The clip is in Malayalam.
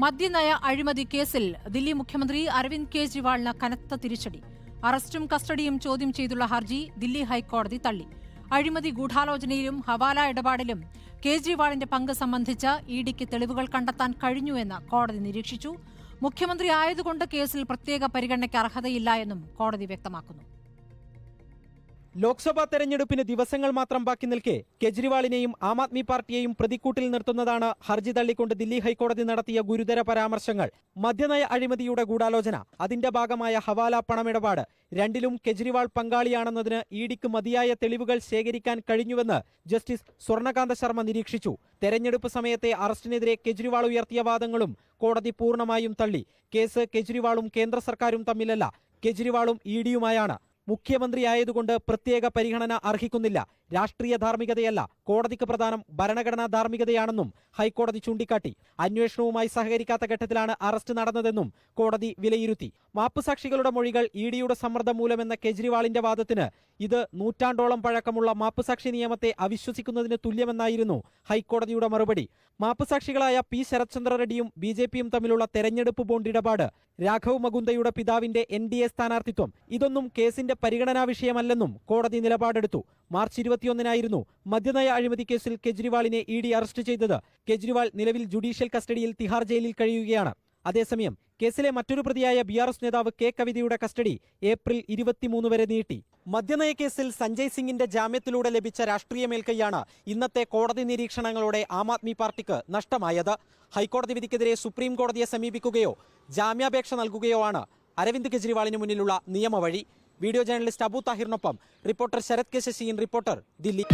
മദ്യനയ അഴിമതി കേസിൽ ദില്ലി മുഖ്യമന്ത്രി അരവിന്ദ് കെജ്രിവാളിന് കനത്ത തിരിച്ചടി. അറസ്റ്റും കസ്റ്റഡിയും ചോദ്യം ചെയ്തുള്ള ഹർജി ദില്ലി ഹൈക്കോടതി തള്ളി. അഴിമതി ഗൂഢാലോചനയിലും ഹവാല ഇടപാടിലും കേജ്രിവാളിന്റെ പങ്ക് സംബന്ധിച്ച് ഇഡിക്ക് തെളിവുകൾ കണ്ടെത്താൻ കഴിഞ്ഞുവെന്ന് കോടതി നിരീക്ഷിച്ചു. മുഖ്യമന്ത്രി ആയതുകൊണ്ട് കേസിൽ പ്രത്യേക പരിഗണനയ്ക്ക് അർഹതയില്ല എന്നും കോടതി വ്യക്തമാക്കുന്നു. ലോക്സഭാ തെരഞ്ഞെടുപ്പിന് ദിവസങ്ങൾ മാത്രം ബാക്കി നിൽക്കെ കെജ്രിവാളിനെയും ആം ആദ്മി പാർട്ടിയെയും പ്രതിക്കൂട്ടിൽ നിർത്തുന്നതാണ് ഹർജി തള്ളിക്കൊണ്ട് ദില്ലി ഹൈക്കോടതി നടത്തിയ ഗുരുതര പരാമർശങ്ങൾ. മദ്യനയ അഴിമതിയുടെ ഗൂഢാലോചന, അതിന്റെ ഭാഗമായ ഹവാല പണമിടപാട്, രണ്ടിലും കെജ്രിവാൾ പങ്കാളിയാണെന്നതിന് ഇഡിക്ക് മതിയായ തെളിവുകൾ ശേഖരിക്കാൻ കഴിഞ്ഞുവെന്ന് ജസ്റ്റിസ് സ്വർണകാന്ത ശർമ്മ നിരീക്ഷിച്ചു. തെരഞ്ഞെടുപ്പ് സമയത്തെ അറസ്റ്റിനെതിരെ കെജ്രിവാൾ ഉയർത്തിയ വാദങ്ങളും കോടതി പൂർണ്ണമായും തള്ളി. കേസ് കെജ്രിവാളും കേന്ദ്ര സർക്കാരും തമ്മിലല്ല, കെജ്രിവാളും ഇഡിയുമായാണ്. മുഖ്യമന്ത്രിയായതുകൊണ്ട് പ്രത്യേക പരിഗണന അർഹിക്കുന്നില്ല. രാഷ്ട്രീയ ധാർമ്മികതയല്ല കോടതിക്ക് പ്രധാനം, ഭരണഘടനാ ധാർമ്മികതയാണെന്നും ഹൈക്കോടതി ചൂണ്ടിക്കാട്ടി. അന്വേഷണവുമായി സഹകരിക്കാത്ത ഘട്ടത്തിലാണ് അറസ്റ്റ് നടന്നതെന്നും കോടതി വിലയിരുത്തി. മാപ്പുസാക്ഷികളുടെ മൊഴികൾ ഇഡിയുടെ സമ്മർദ്ദം മൂലമെന്ന കെജ്രിവാളിന്റെ വാദത്തിന് ഇത് നൂറ്റാണ്ടോളം പഴക്കമുള്ള മാപ്പുസാക്ഷി നിയമത്തെ അവിശ്വസിക്കുന്നതിന് തുല്യമെന്നായിരുന്നു ഹൈക്കോടതിയുടെ മറുപടി. മാപ്പുസാക്ഷികളായ പി ശരത്ചന്ദ്ര റെഡ്ഡിയും ബിജെപിയും തമ്മിലുള്ള തെരഞ്ഞെടുപ്പ് ബോണ്ട് ഇടപാട്, രാഘവ് മകുന്ദയുടെ പിതാവിന്റെ NDA സ്ഥാനാർത്ഥിത്വം, ഇതൊന്നും കേസിന്റെ പരിഗണനാ വിഷയമല്ലെന്നും കോടതി നിലപാടെടുത്തു. മാർച്ച് 21-നായിരുന്നു മദ്യനയ അഴിമതി കേസിൽ കെജ്രിവാളിനെ ഇഡി അറസ്റ്റ് ചെയ്തത്. കെജ്രിവാൾ നിലവിൽ ജുഡീഷ്യൽ കസ്റ്റഡിയിൽ തിഹാർ ജയിലിൽ കഴിയുകയാണ്. അതേസമയം കേസിലെ മറ്റൊരു പ്രതിയായ BRS നേതാവ് കെ കവിതയുടെ കസ്റ്റഡി ഏപ്രിൽ 23 വരെ നീട്ടി. മദ്യനയ കേസിൽ സഞ്ജയ് സിംഗിന്റെ ജാമ്യത്തിലൂടെ ലഭിച്ച രാഷ്ട്രീയ മേൽക്കൈയാണ് ഇന്നത്തെ കോടതി നിരീക്ഷണങ്ങളോടെ ആം ആദ്മി പാർട്ടിക്ക് നഷ്ടമായത്. ഹൈക്കോടതി വിധിക്കെതിരെ സുപ്രീം കോടതിയെ സമീപിക്കുകയോ ജാമ്യാപേക്ഷ നൽകുകയോ ആണ് അരവിന്ദ് കെജ്രിവാളിന് മുന്നിലുള്ള നിയമവഴി. വീഡിയോ ജേർണലിസ്റ്റ് അബു താഹിറിനൊപ്പം reporter Sarath K Sasi, reporter Delhi.